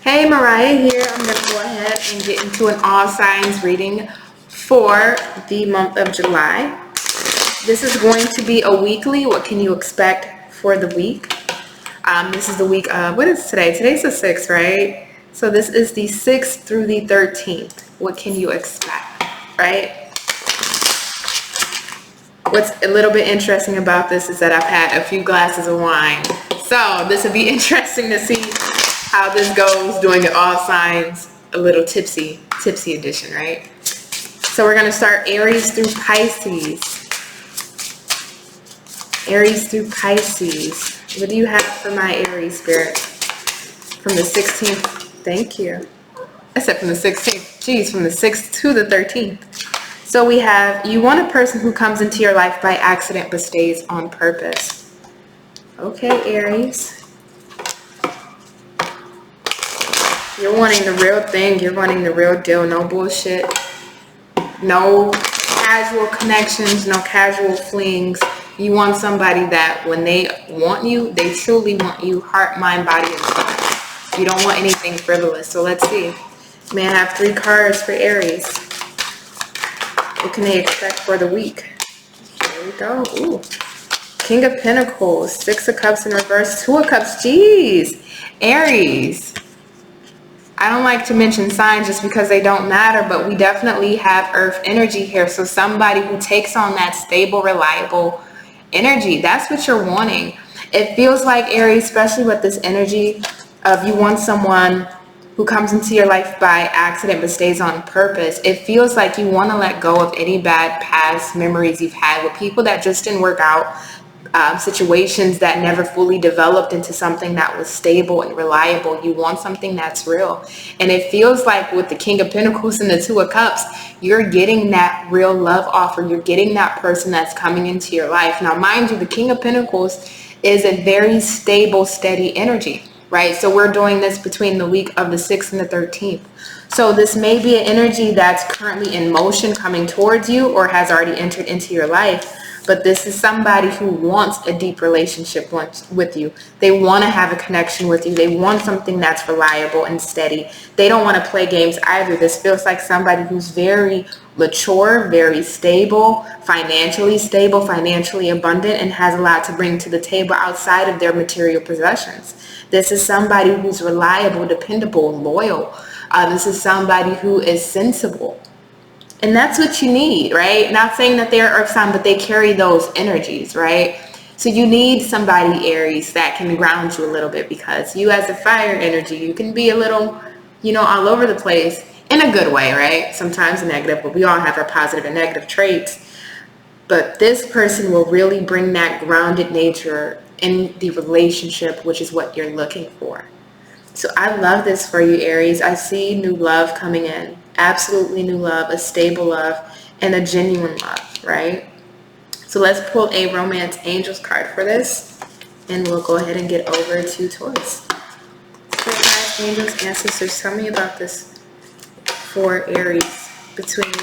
Hey, Mariah here. I'm going to go ahead and get into an all signs reading for the month of July. This is going to be a weekly. What can you expect for the week? This is the week of, what is today? Today's the 6th, right? So this is the 6th through the 13th. What can you expect, right? What's a little bit interesting about this is that I've had a few glasses of wine. So this would be interesting to see how this goes doing the all signs, a little tipsy edition, right? So we're going to start Aries through Pisces. Aries through Pisces. What do you have for my Aries spirit? From the 16th. Thank you. I said from the 16th. Geez, from the 6th to the 13th. So we have, you want a person who comes into your life by accident but stays on purpose. Okay, Aries. You're wanting the real thing. You're wanting the real deal. No bullshit. No casual connections. No casual flings. You want somebody that when they want you, they truly want you, heart, mind, body, and soul. You don't want anything frivolous. So let's see. May I have 3 cards for Aries? What can they expect for the week? Here we go. Ooh. King of Pentacles, 6 of Cups in reverse, 2 of Cups. Jeez. Aries. I don't like to mention signs just because they don't matter, but we definitely have Earth energy here. So somebody who takes on that stable, reliable energy, that's what you're wanting. It feels like, Aries, especially with this energy of you want someone who comes into your life by accident but stays on purpose. It feels like you want to let go of any bad past memories you've had with people that just didn't work out, situations that never fully developed into something that was stable and reliable. You want something that's real. And it feels like with the King of Pentacles and the 2 of Cups, you're getting that real love offer. You're getting that person that's coming into your life. Now, mind you, the King of Pentacles is a very stable, steady energy. Right? So we're doing this between the week of the 6th and the 13th. So this may be an energy that's currently in motion coming towards you or has already entered into your life. But this is somebody who wants a deep relationship with you. They want to have a connection with you. They want something that's reliable and steady. They don't want to play games either. This feels like somebody who's very mature, very stable, financially abundant, and has a lot to bring to the table outside of their material possessions. This is somebody who's reliable, dependable, loyal. This is somebody who is sensible. And that's what you need, right? Not saying that they're Earth sign, but they carry those energies, right? So you need somebody, Aries, that can ground you a little bit, because you as a fire energy, you can be a little, all over the place in a good way, right? Sometimes negative, but we all have our positive and negative traits. But this person will really bring that grounded nature in the relationship, which is what you're looking for. So I love this for you, Aries. I see new love coming in. Absolutely new love, a stable love, and a genuine love, right? So let's pull a Romance Angels card for this, and we'll go ahead and get over to Taurus. So guys, angels, ancestors, tell me about this for Aries between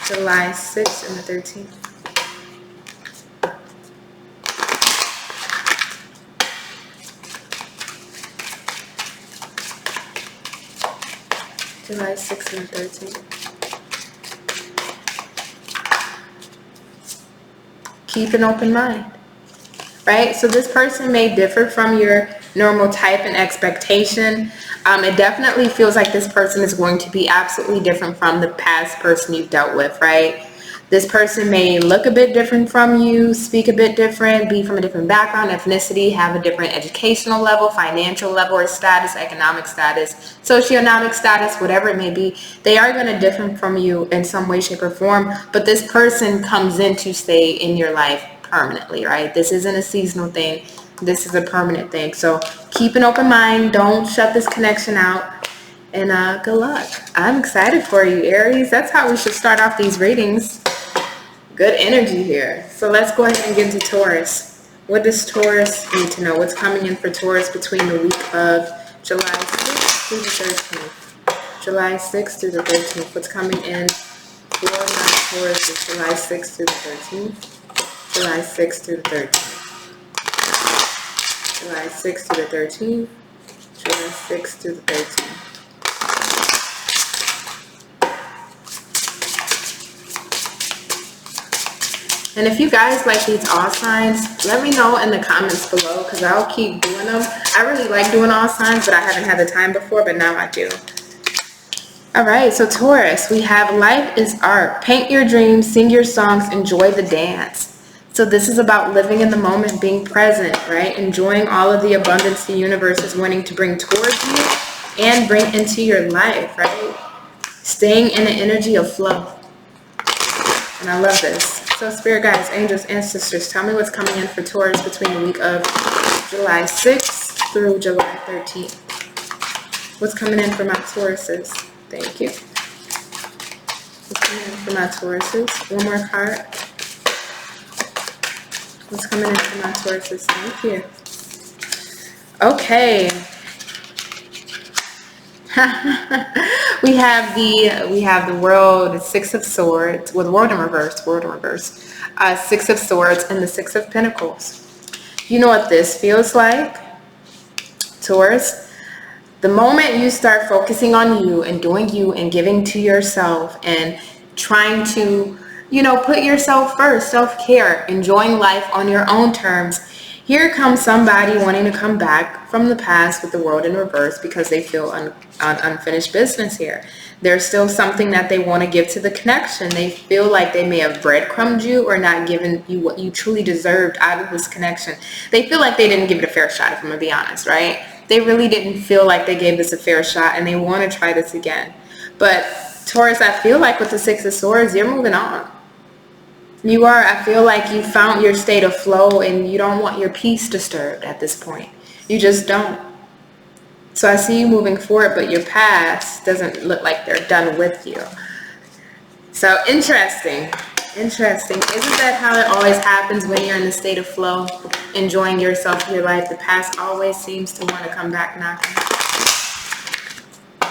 July 6th and the 13th. July 6th and 13th. Keep an open mind, right? So this person may differ from your normal type and expectation. It definitely feels like this person is going to be absolutely different from the past person you've dealt with, right? This person may look a bit different from you, speak a bit different, be from a different background, ethnicity, have a different educational level, financial level or status, economic status, socioeconomic status, whatever it may be. They are going to differ from you in some way, shape, or form, but this person comes in to stay in your life permanently, right? This isn't a seasonal thing. This is a permanent thing. So keep an open mind. Don't shut this connection out. And good luck. I'm excited for you, Aries. That's how we should start off these readings. Good energy here. So let's go ahead and get into Taurus. What does Taurus need to know? What's coming in for Taurus between the week of July 6th through the 13th? July 6th through the 13th. What's coming in for non-Taurus is July 6th through the 13th? July 6th through the 13th. July 6th through the 13th. July 6th through the 13th. And if you guys like these all signs, let me know in the comments below, because I'll keep doing them. I really like doing all signs, but I haven't had the time before, but now I do. All right, so Taurus, we have life is art. Paint your dreams, sing your songs, enjoy the dance. So this is about living in the moment, being present, right? Enjoying all of the abundance the universe is wanting to bring towards you and bring into your life, right? Staying in the energy of flow. And I love this. So spirit guides, angels, ancestors, tell me what's coming in for Taurus between the week of July 6th through July 13th. What's coming in for my Tauruses? Thank you. What's coming in for my Tauruses? One more card. What's coming in for my Tauruses? Thank you. Okay. we have the world, the Six of Swords, with world in reverse, Six of Swords and the Six of Pentacles. You know what this feels like, Taurus? The moment you start focusing on you and doing you and giving to yourself and trying to, you know, put yourself first, self-care, enjoying life on your own terms, here comes somebody wanting to come back from the past with the world in reverse because they feel unfinished business here. There's still something that they want to give to the connection. They feel like they may have breadcrumbed you or not given you what you truly deserved out of this connection. They feel like they didn't give it a fair shot, if I'm going to be honest, right? They really didn't feel like they gave this a fair shot and they want to try this again. But Taurus, I feel like with the Six of Swords, you're moving on. You are. I feel like you found your state of flow and you don't want your peace disturbed at this point. You just don't. So I see you moving forward, but your past doesn't look like they're done with you. So interesting. Interesting. Isn't that how it always happens when you're in the state of flow, enjoying yourself, your life? The past always seems to want to come back knocking.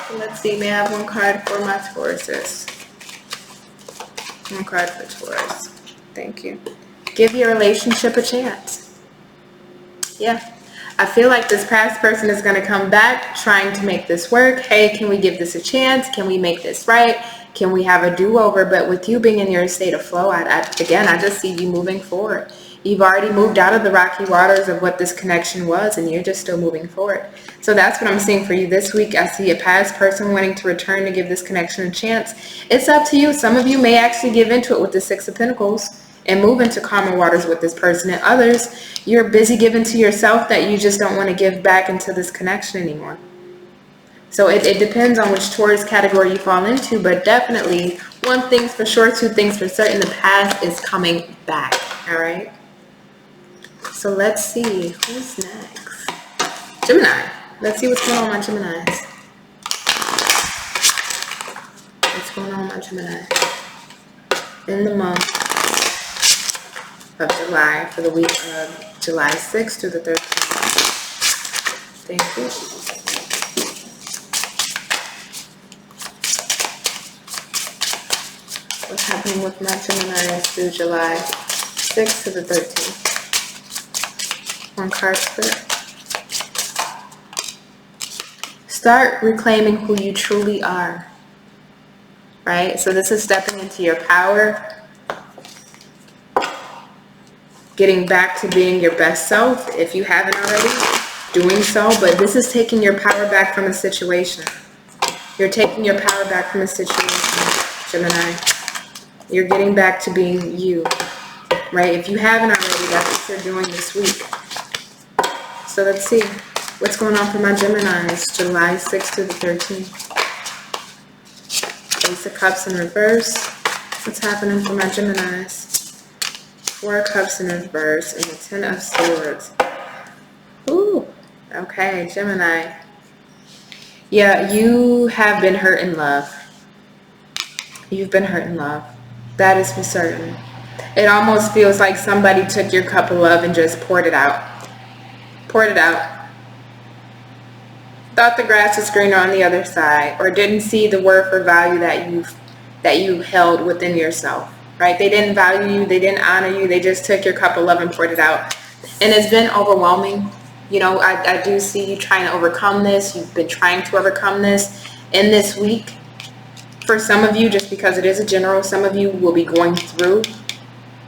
So let's see. May I have one card for my Tauruses? One card for Taurus. Thank you. Give your relationship a chance. Yeah. I feel like this past person is going to come back trying to make this work. Hey, can we give this a chance? Can we make this right? Can we have a do-over? But with you being in your state of flow, again, I just see you moving forward. You've already moved out of the rocky waters of what this connection was, and you're just still moving forward. So that's what I'm seeing for you this week. I see a past person wanting to return to give this connection a chance. It's up to you. Some of you may actually give into it with the Six of Pentacles and move into calmer waters with this person. And others, you're busy giving to yourself that you just don't want to give back into this connection anymore. So it depends on which Taurus category you fall into, but definitely one thing's for sure, two things for certain. The past is coming back, all right? So let's see, who's next? Gemini. Let's see what's going on with my Geminis. What's going on with my Gemini? In the month of July, for the week of July 6th through the 13th. Thank you. What's happening with my Geminis through July 6th to the 13th? One card split. Start reclaiming who you truly are. Right? So this is stepping into your power. Getting back to being your best self, if you haven't already, doing so. But this is taking your power back from a situation. You're taking your power back from a situation, Gemini. You're getting back to being you. Right? If you haven't already, that's what you're doing this week. So let's see what's going on for my Geminis, July 6th to the 13th. Ace of Cups in reverse. What's happening for my Geminis? Four of Cups in reverse and the Ten of Swords. Ooh, okay, Gemini. Yeah, you have been hurt in love. You've been hurt in love. That is for certain. It almost feels like somebody took your cup of love and just poured it out. Poured it out. Thought the grass was greener on the other side, or didn't see the worth or value that you held within yourself. Right? They didn't value you. They didn't honor you. They just took your cup of love and poured it out. And it's been overwhelming. You know, I do see you trying to overcome this. You've been trying to overcome this in this week. For some of you, just because it is a general, some of you will be going through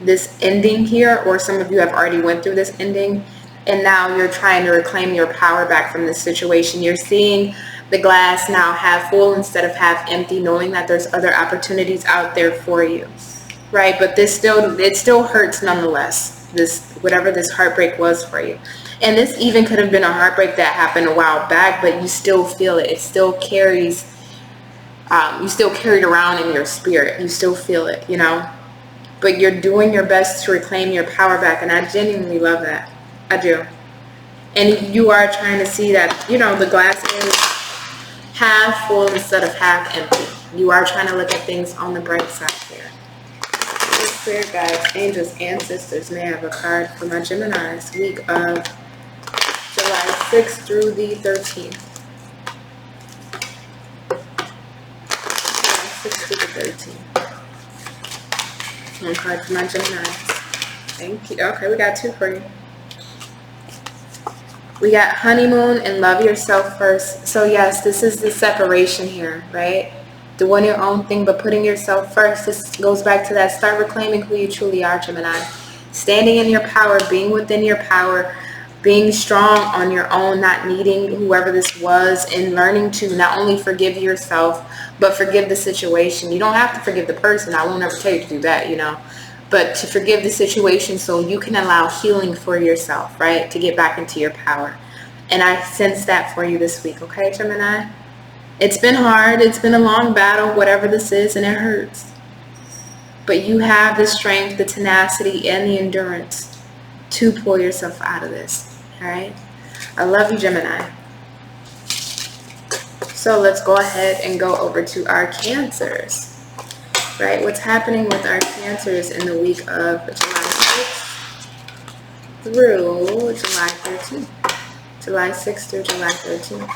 this ending here, or some of you have already went through this ending, and now you're trying to reclaim your power back from this situation. You're seeing the glass now half full instead of half empty, knowing that there's other opportunities out there for you, right? But it still hurts nonetheless, this, whatever this heartbreak was for you. And this even could have been a heartbreak that happened a while back, but you still feel it. It still carries, you still carry it around in your spirit. You still feel it, you know? But you're doing your best to reclaim your power back, and I genuinely love that. I do. And you are trying to see that, you know, the glass is half full instead of half empty. You are trying to look at things on the bright side here. Spirit guides, angels, ancestors may have a card for my Geminis week of July 6th through the 13th. July 6th through the 13th. One card for my Geminis. Thank you. Okay, we got two for you. We got honeymoon and love yourself first. So yes, this is the separation here, right? Doing your own thing, but putting yourself first. This goes back to that. Start reclaiming who you truly are, Gemini. Standing in your power, being within your power, being strong on your own, not needing whoever this was, and learning to not only forgive yourself, but forgive the situation. You don't have to forgive the person. I won't ever tell you to do that, you know. But to forgive the situation so you can allow healing for yourself, right? To get back into your power. And I sense that for you this week, okay, Gemini? It's been hard. It's been a long battle, whatever this is, and it hurts. But you have the strength, the tenacity, and the endurance to pull yourself out of this, all right? I love you, Gemini. So let's go ahead and go over to our Cancers, right? What's happening with our Cancers in the week of July 6th through July 13th? July 6th through July 13th.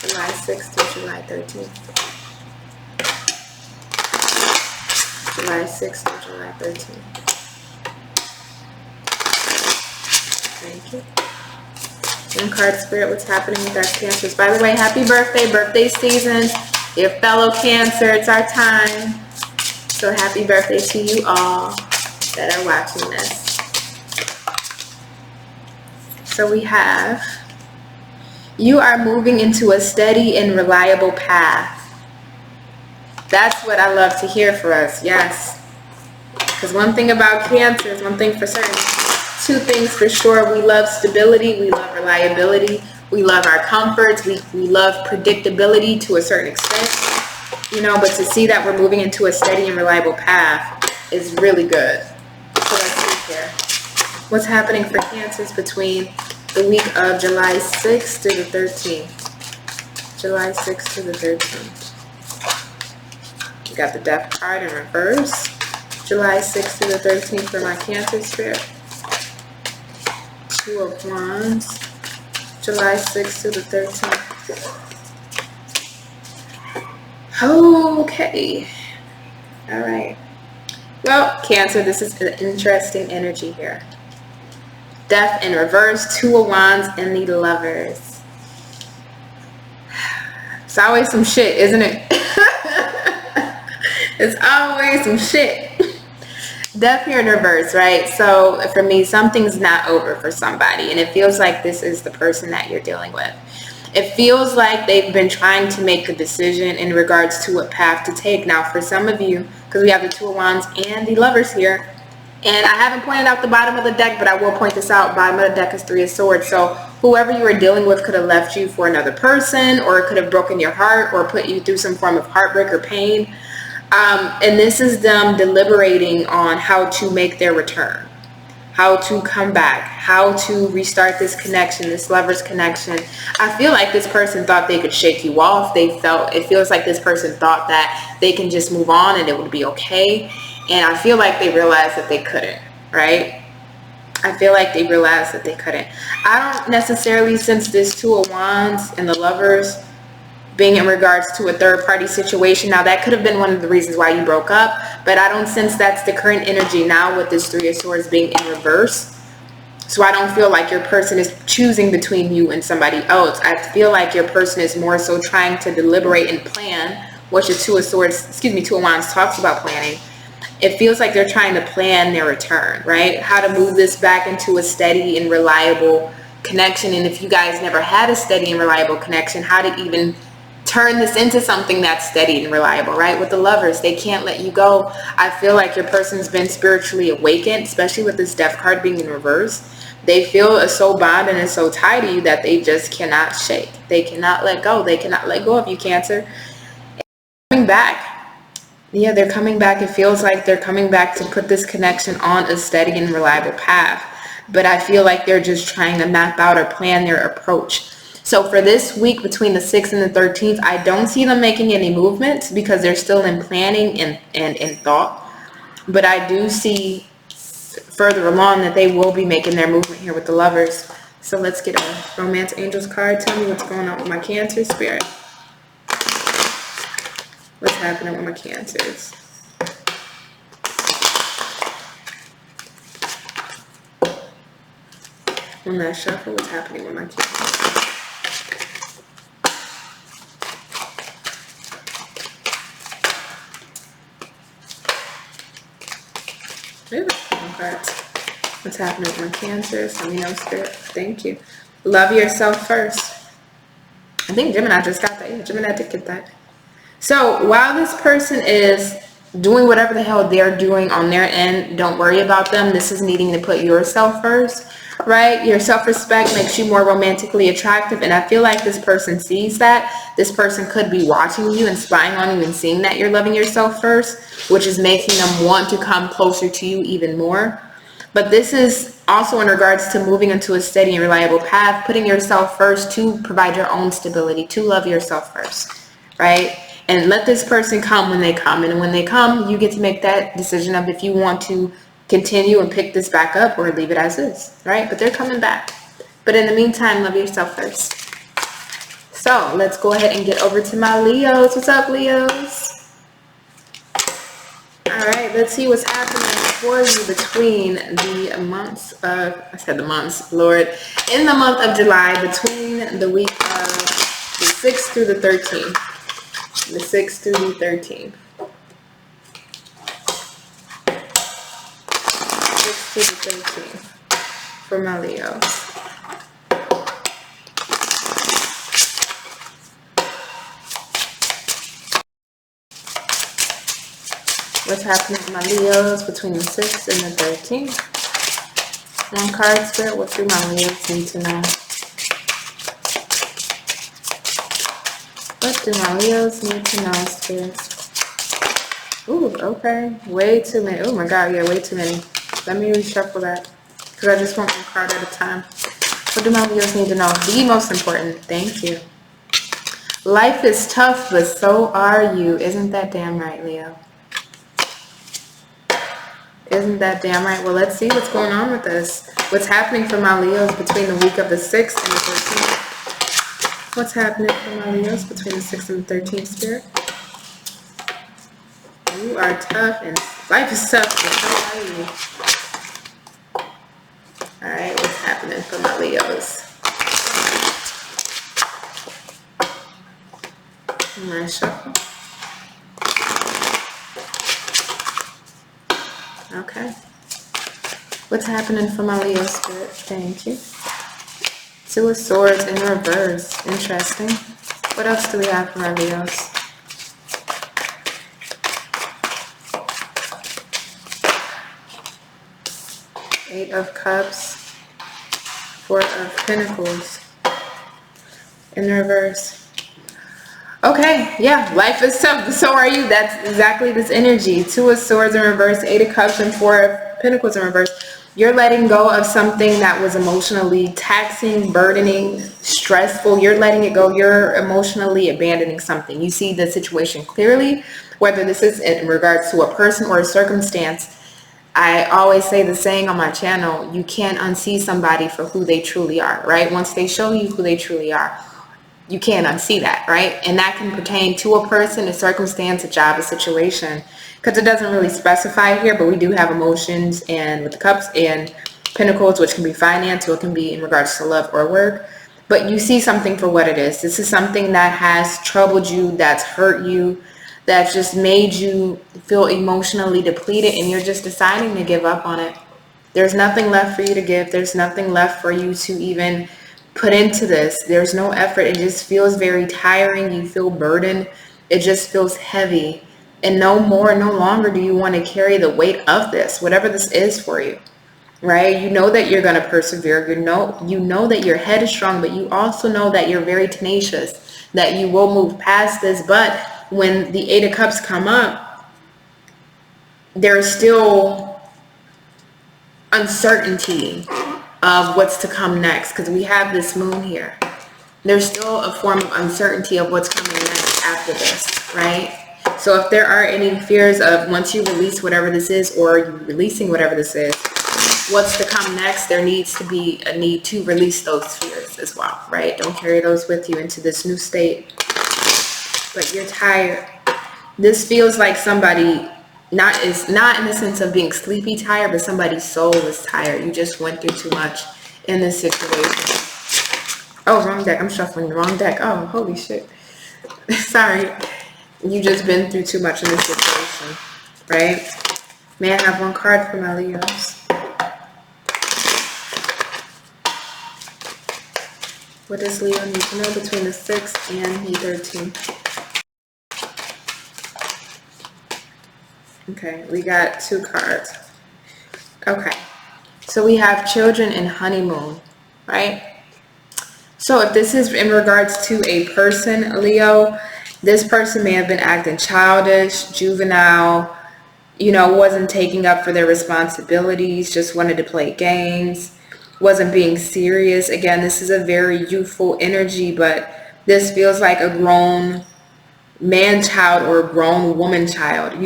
July 6th through July 13th. July 6th through July 13th. Thank you. One card, Spirit, what's happening with our Cancers? By the way, happy birthday, birthday season. Your fellow Cancer, it's our time. So happy birthday to you all that are watching this. So we have, you are moving into a steady and reliable path. That's what I love to hear for us, yes. Because one thing about Cancers, one thing for certain, two things for sure, we love stability, we love reliability, we love our comforts, we love predictability to a certain extent, you know, but to see that we're moving into a steady and reliable path is really good. So let's see here. What's happening for Cancers between the week of July 6th to the 13th? July 6th to the 13th. We got the Death card in reverse. July 6th to the 13th for my Cancer Spirit. Two of Wands. July 6th to the 13th. Okay. All right. Well, Cancer, this is an interesting energy here. Death in reverse, Two of Wands, and the Lovers. It's always some shit, isn't it? It's always some shit. Death here in reverse, right? So for me, something's not over for somebody, and it feels like this is the person that you're dealing with. It feels like they've been trying to make a decision in regards to what path to take. Now, for some of you, because we have the Two of Wands and the Lovers here, and I haven't pointed out the bottom of the deck, but I will point this out. Bottom of the deck is Three of Swords. So whoever you were dealing with could have left you for another person, or it could have broken your heart, or put you through some form of heartbreak or pain. And this is them deliberating on how to make their return, how to come back, how to restart this connection, this Lover's connection. I feel like this person thought they could shake you off. It feels like this person thought that they can just move on and it would be okay. And I feel like they realized that they couldn't, right? I feel like they realized that they couldn't. I don't necessarily sense this Two of Wands and the Lovers being in regards to a third-party situation. Now, that could have been one of the reasons why you broke up, but I don't sense that's the current energy now with this Three of Swords being in reverse. So I don't feel like your person is choosing between you and somebody else. I feel like your person is more so trying to deliberate and plan, which the Two of Swords, excuse me, Two of Wands talks about planning. It feels like they're trying to plan their return, right? How to move this back into a steady and reliable connection. And if you guys never had a steady and reliable connection, how to even turn this into something that's steady and reliable, right? With the Lovers, they can't let you go. I feel like your person's been spiritually awakened, especially with this Death card being in reverse. They feel a soul bond and is so tied to you that they just cannot shake. They cannot let go. They cannot let go of you, Cancer. Coming back. Yeah, they're coming back. It feels like they're coming back to put this connection on a steady and reliable path. But I feel like they're just trying to map out or plan their approach. So for this week between the 6th and the 13th, I don't see them making any movements because they're still in planning and in thought. But I do see further along that they will be making their movement here with the Lovers. So let's get a Romance Angels card. Tell me what's going on with my Cancer spirit. What's happening with my Cancers? One last shuffle. What's happening with my Cancers? Ooh, cards. What's happening with my Cancers? Let me know, Spirit. Thank you. Love yourself first. I think Gemini just got that. Yeah, Gemini did get that. So while this person is doing whatever the hell they're doing on their end, don't worry about them. This is needing to put yourself first, right? Your self-respect makes you more romantically attractive. And I feel like this person sees that. This person could be watching you and spying on you and seeing that you're loving yourself first, which is making them want to come closer to you even more. But this is also in regards to moving into a steady and reliable path, putting yourself first to provide your own stability, to love yourself first, right? And let this person come when they come. And when they come, you get to make that decision of if you want to continue and pick this back up or leave it as is, right? But they're coming back. But in the meantime, love yourself first. So let's go ahead and get over to my Leos. What's up, Leos? All right, let's see what's happening for you between the months of, I said the months, Lord, in the month of July, between the week of the 6th through the 13th. The 6th through the 13th. 6th through the 13th for my Leos. What's happening with my Leos between the 6th and the 13th? One card, Spirit. What do my Leos need to know? What do my Leos need to know, Spirit? Ooh, okay. Way too many. Oh my God, yeah, way too many. Let me reshuffle that because I just want one card at a time. What do my Leos need to know? The most important. Thank you. Life is tough, but so are you. Isn't that damn right, Leo? Isn't that damn right? Well, let's see what's going on with this. What's happening for my Leos between the week of the 6th and the 13th? What's happening for my Leos between the 6th and the 13th, Spirit? You are tough and life is tough, but so are you. Alright, what's happening for my Leos? Nice shuffle. Okay. What's happening for my Leo, Spirit? Thank you. Two of Swords in reverse. Interesting. What else do we have for my Leos? Eight of Cups. Four of Pentacles in reverse. Okay, yeah, life is tough, but so are you. That's exactly this energy. Two of Swords in reverse, Eight of Cups, and Four of Pentacles in reverse. You're letting go of something that was emotionally taxing, burdening, stressful. You're letting it go. You're emotionally abandoning something. You see the situation clearly, whether this is in regards to a person or a circumstance. I always say the saying on my channel, you can't unsee somebody for who they truly are, right? Once they show you who they truly are, you can't unsee that, right? And that can pertain to a person, a circumstance, a job, a situation, because it doesn't really specify here, but we do have emotions and with the cups, and Pentacles, which can be finance or it can be in regards to love or work. But you see something for what it is. This is something that has troubled you, that's hurt you, that's just made you feel emotionally depleted, and you're just deciding to give up on it. There's nothing left for you to give. There's nothing left for you to even put into this. There's no effort. It just feels very tiring. You feel burdened. It just feels heavy. And no longer do you want to carry the weight of this, whatever this is for you. Right? You know that you're going to persevere. You know that your head is strong, but you also know that you're very tenacious, that you will move past this. But when the Eight of Cups come up, there's still uncertainty of what's to come next, because we have this moon here. There's still a form of uncertainty of what's coming next after this, right? So if there are any fears of once you release whatever this is, or you're releasing whatever this is, what's to come next, there needs to be a need to release those fears as well, right? Don't carry those with you into this new state. But you're tired. This feels like somebody not in the sense of being sleepy tired, but somebody's soul is tired. You just went through too much in this situation. Oh, wrong deck. I'm shuffling the wrong deck. Oh, holy shit. Sorry. You just been through too much in this situation, right? May I have one card for my Leos? What does Leo need to know between the 6th and the 13th? Okay, we got 2 cards. Okay, so we have children and honeymoon, right? So if this is in regards to a person, Leo, this person may have been acting childish, juvenile, wasn't taking up for their responsibilities, just wanted to play games, wasn't being serious. Again, this is a very youthful energy, but this feels like a grown man-child or a grown woman-child,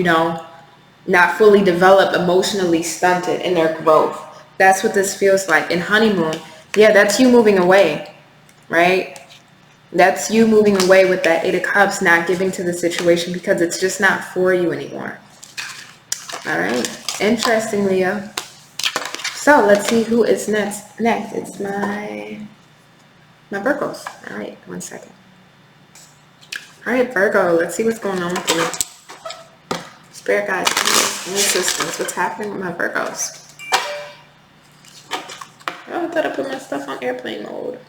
not fully developed, emotionally stunted in their growth. That's what this feels like. In honeymoon, yeah, that's you moving away, right? That's you moving away with that 8 of Cups, not giving to the situation because it's just not for you anymore. All right, interesting, Leo. So let's see who is next. It's my Virgos. All right, one second. All right, Virgo, let's see what's going on with you. Spirit guides, and assistance. What's happening with my Virgos? Oh, I thought I put my stuff on airplane mode.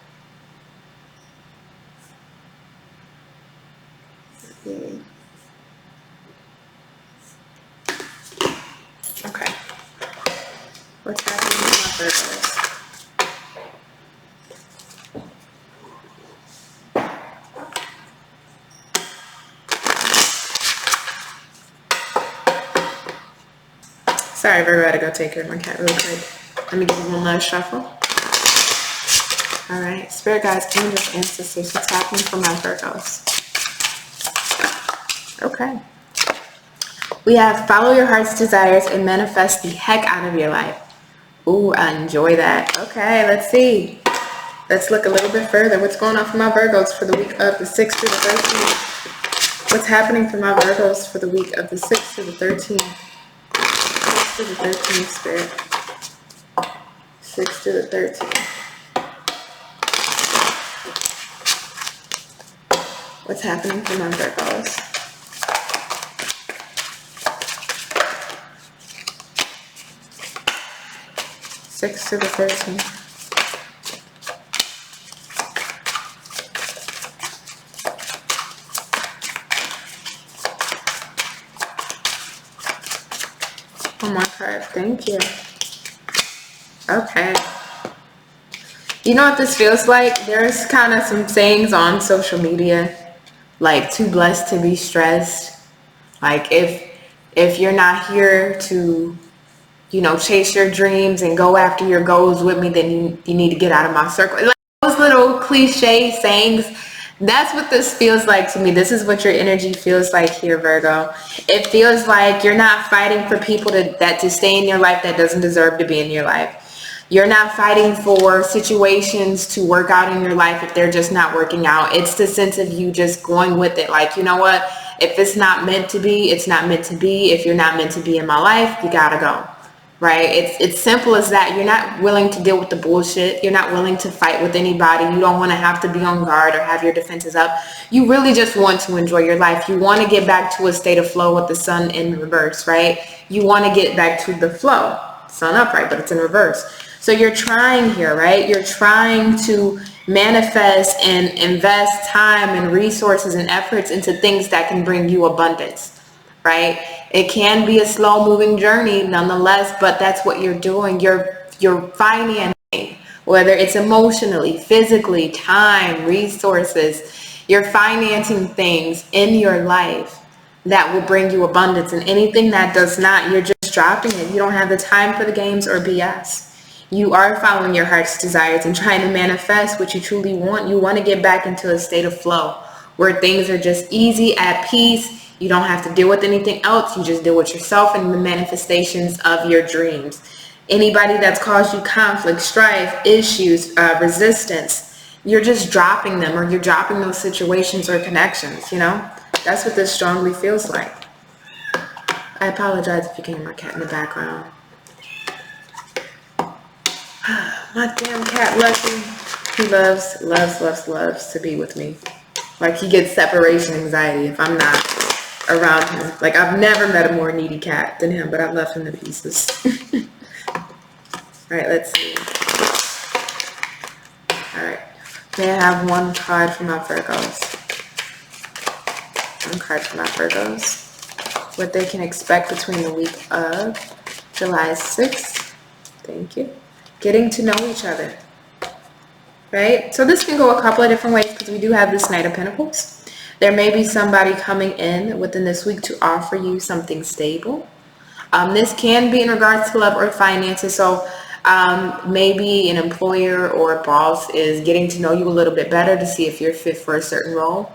Okay. What's happening with my Virgos? Sorry, Virgo, I had to go take care of my cat real quick. Let me give you one last shuffle. All right, Spirit guides, angels, ancestors, what's happening for my Virgos? Okay. We have follow your heart's desires and manifest the heck out of your life. Ooh, I enjoy that. Okay, let's see. Let's look a little bit further. What's going on for my Virgos for the week of the 6th to the 13th? What's happening for my Virgos for the week of the 6th to the 13th? 6th to the 13th, Spirit. 6th to the 13th. What's happening for my Virgos? Six to the 13th. One more card. Thank you. Okay. You know what this feels like? There's kind of some sayings on social media, like too blessed to be stressed. Like if you're not here to, chase your dreams and go after your goals with me, then you need to get out of my circle. Like those little cliche sayings. That's what this feels like to me. This is what your energy feels like here, Virgo. It feels like you're not fighting for people to stay in your life that doesn't deserve to be in your life. You're not fighting for situations to work out in your life if they're just not working out. It's the sense of you just going with it. Like, you know what? If it's not meant to be, it's not meant to be. If you're not meant to be in my life, you gotta go. right? It's simple as that. You're not willing to deal with the bullshit. You're not willing to fight with anybody. You don't want to have to be on guard or have your defenses up. You really just want to enjoy your life. You want to get back to a state of flow with the sun in reverse, right? You want to get back to the flow. Sun upright, but it's in reverse. So you're trying here, right? You're trying to manifest and invest time and resources and efforts into things that can bring you abundance, right? It can be a slow moving journey nonetheless, but that's what you're doing. You're financing, whether it's emotionally, physically, time, resources. You're financing things in your life that will bring you abundance, and anything that does not, you're just dropping it. You don't have the time for the games or BS. You are following your heart's desires and trying to manifest what you truly want. You want to get back into a state of flow where things are just easy, at peace. You don't have to deal with anything else. You just deal with yourself and the manifestations of your dreams. Anybody that's caused you conflict, strife, issues, resistance, you're just dropping them, or you're dropping those situations or connections, you know? That's what this strongly feels like. I apologize if you can hear my cat in the background. My damn cat, Lucky. He loves to be with me. Like, he gets separation anxiety if I'm not around him. Like, I've never met a more needy cat than him, but I love him to pieces. All right, let's see. All right. May I have one card for my Virgos? One card for my Virgos. What they can expect between the week of July 6th. Thank you. Getting to know each other. Right? So this can go a couple of different ways because we do have this Knight of Pentacles. There may be somebody coming in within this week to offer you something stable. This can be in regards to love or finances. So maybe an employer or a boss is getting to know you a little bit better to see if you're fit for a certain role.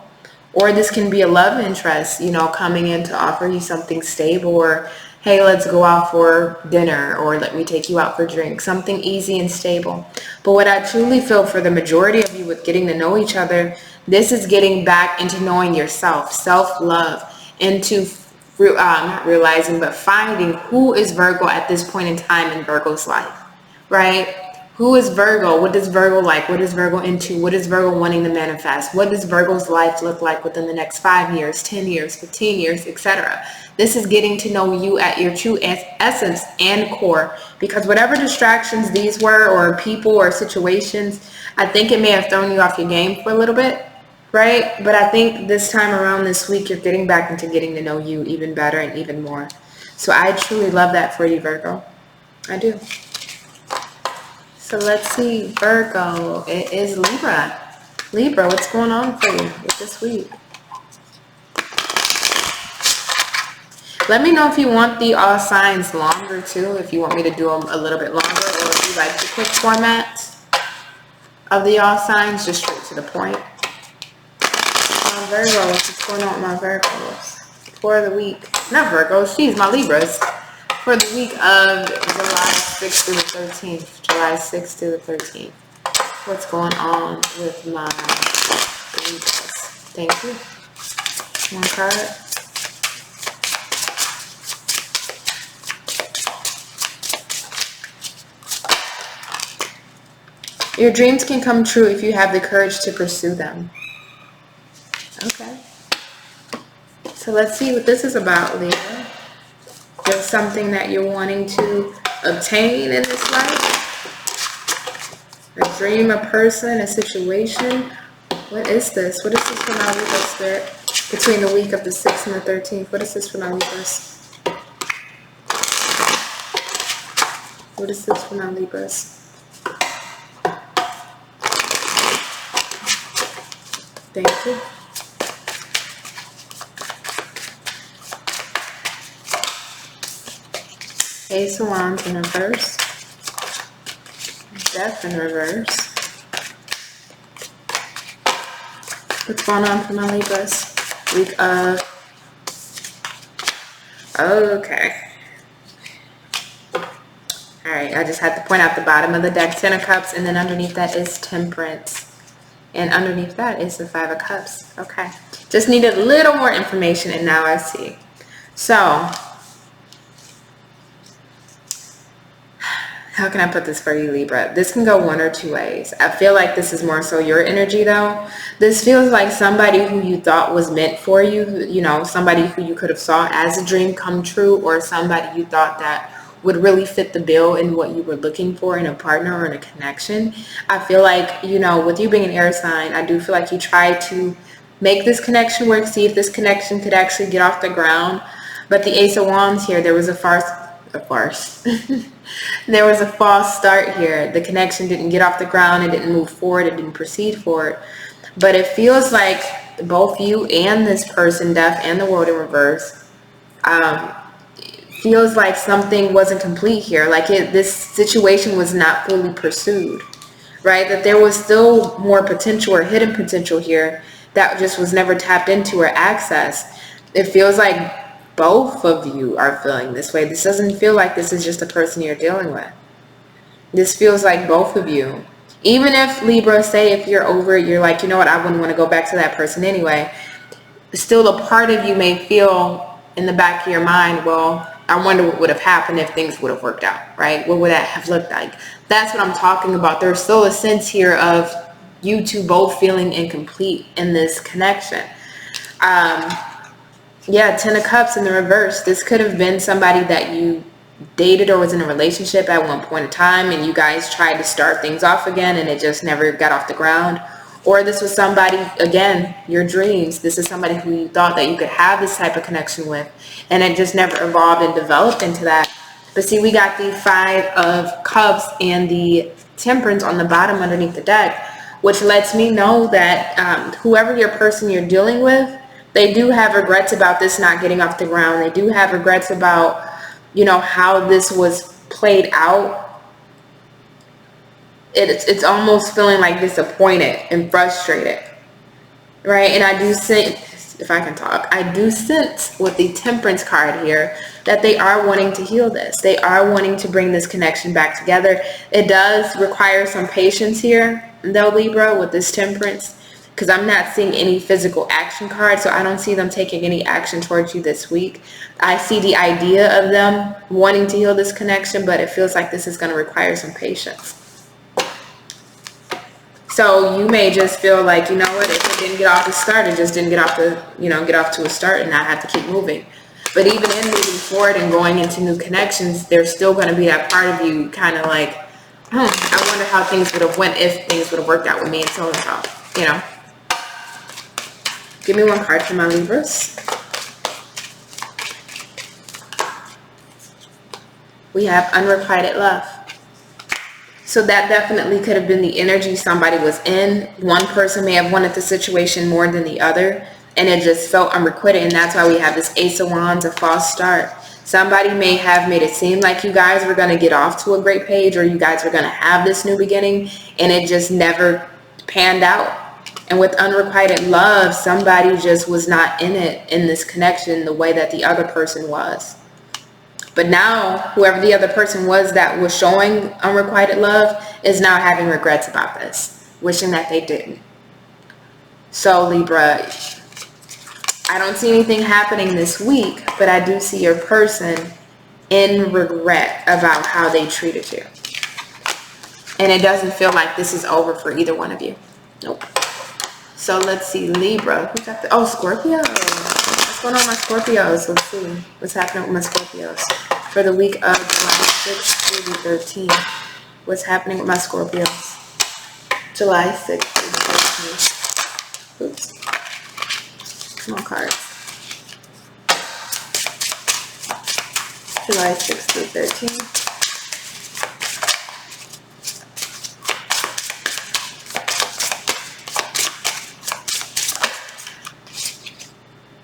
Or this can be a love interest, you know, coming in to offer you something stable, or hey, let's go out for dinner, or let me take you out for drinks, something easy and stable. But what I truly feel for the majority of you with getting to know each other, this is getting back into knowing yourself, self-love, into not realizing, but finding who is Virgo at this point in time in Virgo's life, right? Who is Virgo? What does Virgo like? What is Virgo into? What is Virgo wanting to manifest? What does Virgo's life look like within the next 5 years, 10 years, 15 years, etc.? This is getting to know you at your true essence and core, because whatever distractions these were, or people or situations, I think it may have thrown you off your game for a little bit, right? But I think this time around this week, you're getting back into getting to know you even better and even more. So I truly love that for you, Virgo. I do. So let's see, Virgo, it is Libra. Libra, what's going on for you with this week? Let me know if you want the all signs longer too, if you want me to do them a little bit longer, or if you like the quick format of the all signs, just straight to the point. Virgo, what's going on with my Virgos for the week? Not Virgos, geez, my Libras. For the week of July 6th through the 13th. July 6th through the 13th. What's going on with my Libras? Thank you. One card. Your dreams can come true if you have the courage to pursue them. Okay. So let's see what this is about, Libra. There's something that you're wanting to obtain in this life. A dream, a person, a situation. What is this? What is this for my Libra spirit? Between the week of the 6th and the 13th. What is this for my Libras? What is this for my Libras? Thank you. Ace of Wands in reverse. Death in reverse. What's going on for my Libras? Week of... Okay. Alright, I just had to point out the bottom of the deck, 10 of Cups, and then underneath that is Temperance. And underneath that is the 5 of Cups. Okay. Just needed a little more information, and now I see. So... how can I put this for you, Libra? This can go one or two ways. I feel like this is more so your energy though. This feels like somebody who you thought was meant for you, you know, somebody who you could have saw as a dream come true, or somebody you thought that would really fit the bill in what you were looking for in a partner or in a connection. I feel like, you know, with you being an air sign, I do feel like you tried to make this connection work, see if this connection could actually get off the ground. But the Ace of Wands here, there was a farce. There was a false start here. The connection didn't get off the ground. It didn't move forward. It didn't proceed forward. But it feels like both you and this person, Death and the World in reverse, feels like something wasn't complete here. Like this situation was not fully pursued, right? That there was still more potential or hidden potential here that just was never tapped into or accessed. It feels like both of you are feeling this way. This doesn't feel like this is just a person you're dealing with. This feels like both of you. Even if, Libra, say if you're over it, you're like, you know what, I wouldn't want to go back to that person anyway. Still a part of you may feel in the back of your mind, well, I wonder what would have happened if things would have worked out, right? What would that have looked like? That's what I'm talking about. There's still a sense here of you two both feeling incomplete in this connection. Yeah, 10 of Cups in the reverse. This could have been somebody that you dated or was in a relationship at one point in time, and you guys tried to start things off again and it just never got off the ground. Or this was somebody, again, your dreams. This is somebody who you thought that you could have this type of connection with, and it just never evolved and developed into that. But see, we got the 5 of Cups and the Temperance on the bottom underneath the deck, which lets me know that whoever your person you're dealing with, they do have regrets about this not getting off the ground. They do have regrets about, you know, how this was played out. It's almost feeling like disappointed and frustrated, right? And I do sense, if I can talk, I do sense with the Temperance card here that they are wanting to heal this. They are wanting to bring this connection back together. It does require some patience here, though, Libra, with this Temperance, because I'm not seeing any physical action cards, so I don't see them taking any action towards you this week. I see the idea of them wanting to heal this connection, but it feels like this is going to require some patience. So you may just feel like, you know what, if it didn't get off the start, it just didn't get off the, you know, get off to a start, and I have to keep moving. But even in moving forward and going into new connections, there's still going to be that part of you kind of like, I wonder how things would have went if things would have worked out with me and so, you know. Give me one card for my Libras. We have unrequited love. So that definitely could have been the energy somebody was in. One person may have wanted the situation more than the other, and it just felt unrequited, and that's why we have this Ace of Wands, a false start. Somebody may have made it seem like you guys were going to get off to a great page, or you guys were going to have this new beginning, and it just never panned out. And with unrequited love, somebody just was not in it, in this connection, the way that the other person was. But now, whoever the other person was that was showing unrequited love is now having regrets about this, wishing that they didn't. So, Libra, I don't see anything happening this week, but I do see your person in regret about how they treated you. And it doesn't feel like this is over for either one of you. Nope. So let's see, Libra. Who got the, oh, Scorpio. What's going on with my Scorpios? Let's see what's happening with my Scorpios for the week of July 6th through the 13th. What's happening with my Scorpios? July 6th through the 13th. Oops. Come on, cards. July 6th through 13th.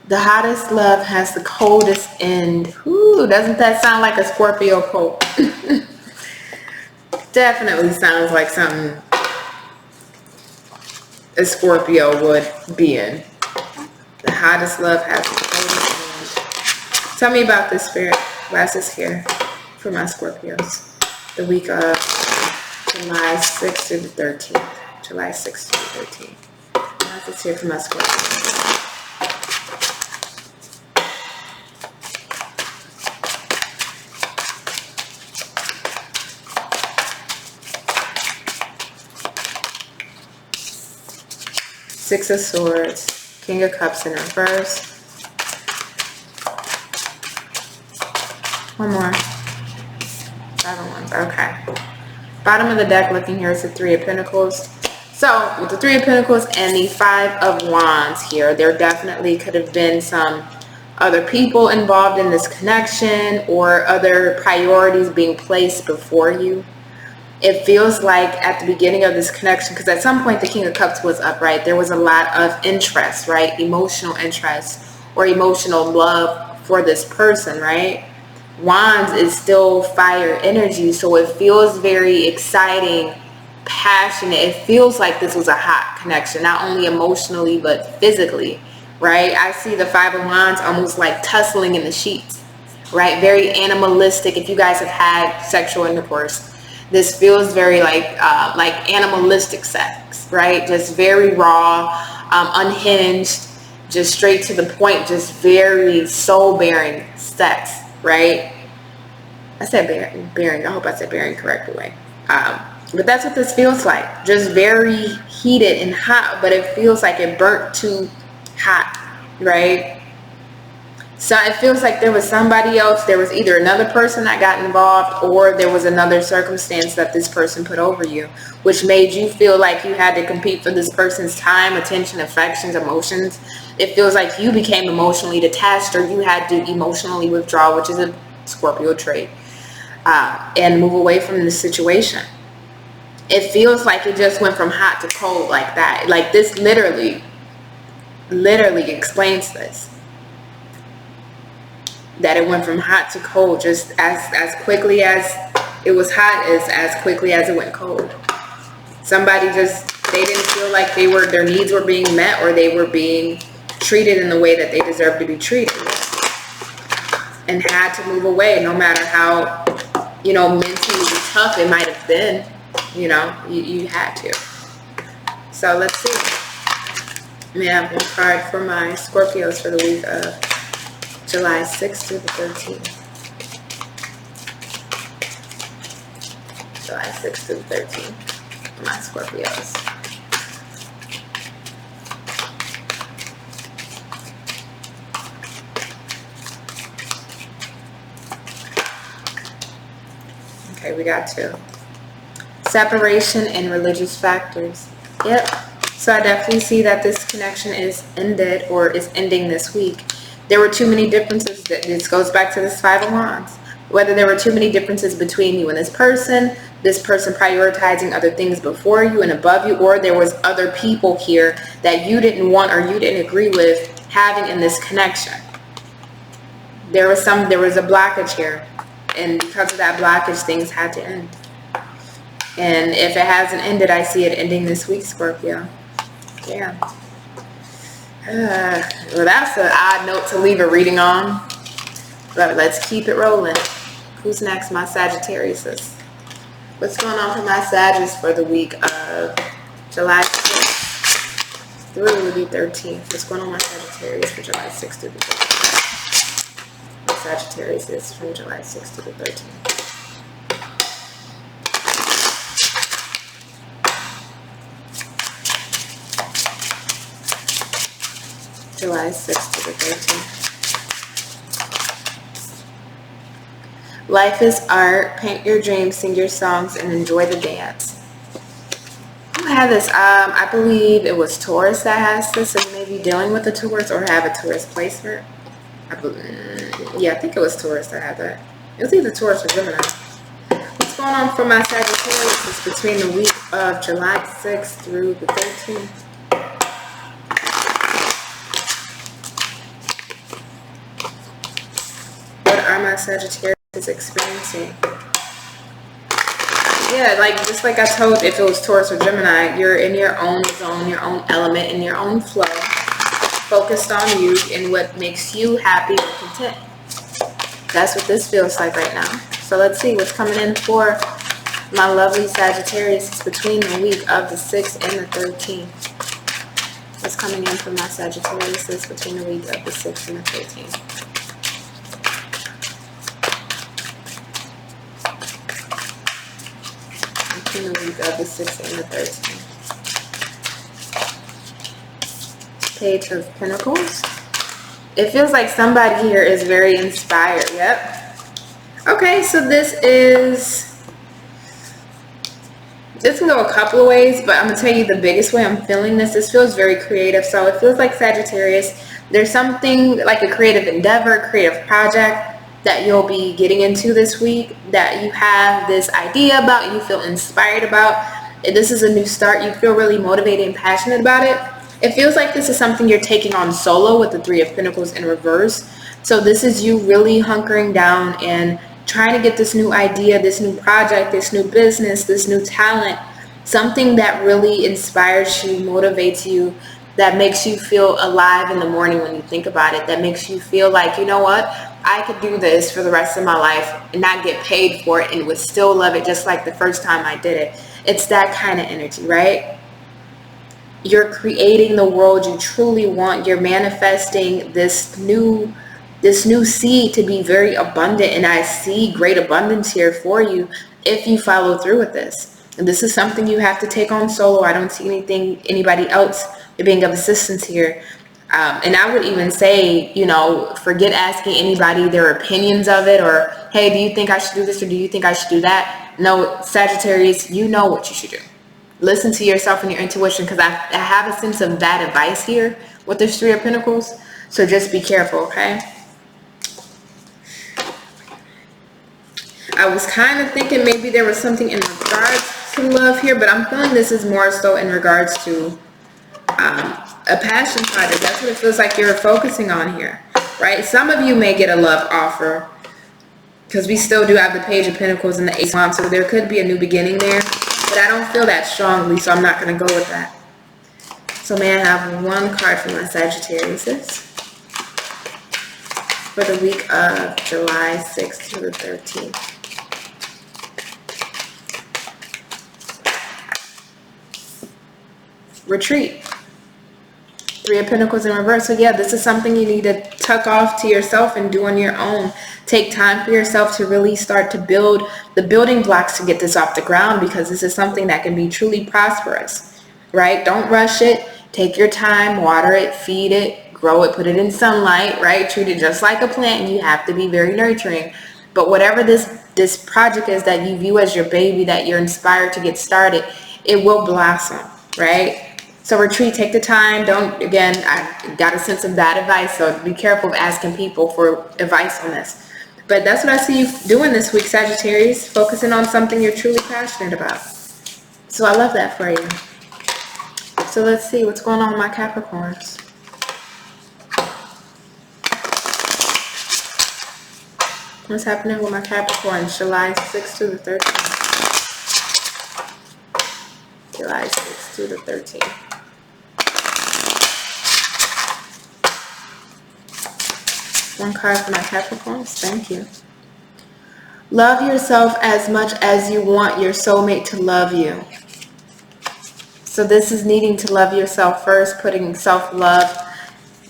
The hottest love has the coldest end. Ooh, doesn't that sound like a Scorpio quote? Definitely sounds like something a Scorpio would be in. The hottest love has the coldest end. Tell me about this, Spirit. Why is this here for my Scorpios? The week of July 6th to the 13th. July 6th to the 13th. Why is this here for my Scorpios? Six of Swords, King of Cups in reverse. One more. 5 of Wands. Okay. Bottom of the deck looking here is the Three of Pentacles. So with the Three of Pentacles and the Five of Wands here, there definitely could have been some other people involved in this connection or other priorities being placed before you. It feels like at the beginning of this connection, because at some point the King of Cups was up, right? There was a lot of interest, right? Emotional interest or emotional love for this person, right? Wands is still fire energy, so it feels very exciting, passionate. It feels like this was a hot connection, not only emotionally but physically, right? I see the Five of Wands almost like tussling in the sheets, right? Very animalistic. If you guys have had sexual intercourse, this feels very like animalistic sex, right? Just very raw, unhinged, just straight to the point, just very soul-bearing sex, right? I said bearing. I hope I said bearing correctly. But that's what this feels like. Just very heated and hot, but it feels like it burnt too hot, right? So it feels like there was somebody else. There was either another person that got involved, or there was another circumstance that this person put over you, which made you feel like you had to compete for this person's time, attention, affections, emotions. It feels like you became emotionally detached, or you had to emotionally withdraw, which is a Scorpio trait, and move away from the situation. It feels like it just went from hot to cold like that. Like this literally explains this. That it went from hot to cold just as quickly as it was hot, as quickly as it went cold. Somebody just, they didn't feel like their needs were being met, or they were being treated in the way that they deserved to be treated, and had to move away, no matter how, mentally tough it might have been. You had to. So let's see. May I have one card for my Scorpios for the week of July 6th through the 13th. July 6th through the 13th for my Scorpios. Okay, we got 2. Separation and religious factors. Yep. So I definitely see that this connection is ended, or is ending this week. There were too many differences. This goes back to this Five of Wands. Whether there were too many differences between you and this person prioritizing other things before you and above you, or there was other people here that you didn't want or you didn't agree with having in this connection. There was a blockage here, and because of that blockage, things had to end. And if it hasn't ended, I see it ending this week, Scorpio. Yeah. Well, that's an odd note to leave a reading on, but let's keep it rolling. Who's next? My Sagittarius. What's going on for my Sagittarius for the week of July 6th through the 13th? What's going on my Sagittarius for July 6th through the 13th? My Sagittarius is from July 6th to the 13th. July 6th to the 13th. Life is art. Paint your dreams, sing your songs, and enjoy the dance. Who had this? I believe it was Taurus that has this. So you may be dealing with a Taurus or have a Taurus placement. Yeah, I think it was Taurus that had that. It was either Taurus or Gemini. What's going on for my Sagittarius is between the week of July 6th through the 13th. My Sagittarius is experiencing. Yeah, just like I told, if it was Taurus or Gemini, you're in your own zone, your own element, in your own flow, focused on you and what makes you happy or content. That's what this feels like right now. So let's see what's coming in for my lovely Sagittarius between the week of the 6th and the 13th. What's coming in for my Sagittarius between the week of the 6th and the 13th. In the week of the 6th and the 13th. Page of Pentacles. It feels like somebody here is very inspired. Yep. Okay, so this can go a couple of ways, but I'm gonna tell you the biggest way I'm feeling this. This feels very creative. So it feels like Sagittarius, there's something like a creative endeavor, creative project that you'll be getting into this week that you have this idea about, you feel inspired about. This is a new start. You feel really motivated and passionate about it. It feels like this is something you're taking on solo with the Three of Pentacles in reverse. So this is you really hunkering down and trying to get this new idea, this new project, this new business, this new talent, something that really inspires you, motivates you, that makes you feel alive in the morning when you think about it, that makes you feel like, you know what, I could do this for the rest of my life and not get paid for it and would still love it just like the first time I did it. It's that kind of energy, right? You're creating the world you truly want. You're manifesting this new seed to be very abundant, and I see great abundance here for you if you follow through with this. And this is something you have to take on solo. I don't see anybody else being of assistance here. And I would even say, you know, forget asking anybody their opinions of it, or hey, do you think I should do this, or do you think I should do that? No, Sagittarius, you know what you should do. Listen to yourself and your intuition, because I have a sense of bad advice here with this Three of Pentacles. So just be careful, okay? I was kind of thinking maybe there was something in regards to love here, but I'm feeling this is more so in regards to a passion project. That's what it feels like you're focusing on here, right? Some of you may get a love offer, because we still do have the Page of Pentacles and the Ace of Wands, so there could be a new beginning there. But I don't feel that strongly, so I'm not going to go with that. So may I have one card for my Sagittarius for the week of July 6th to the 13th. Retreat. Three of Pentacles in reverse. So yeah, this is something you need to tuck off to yourself and do on your own. Take time for yourself to really start to build the building blocks to get this off the ground, because this is something that can be truly prosperous, right? Don't rush it. Take your time, water it, feed it, grow it, put it in sunlight, right? Treat it just like a plant, and you have to be very nurturing. But whatever this project is that you view as your baby, that you're inspired to get started, it will blossom, right? So retreat, take the time. Don't, again, I got a sense of bad advice, so be careful of asking people for advice on this. But that's what I see you doing this week, Sagittarius, focusing on something you're truly passionate about. So I love that for you. So let's see what's going on with my Capricorns. What's happening with my Capricorns, July 6th to the 13th? July 6th to the 13th. One card for my Capricorns. Thank you. Love yourself as much as you want your soulmate to love you. So this is needing to love yourself first, putting self-love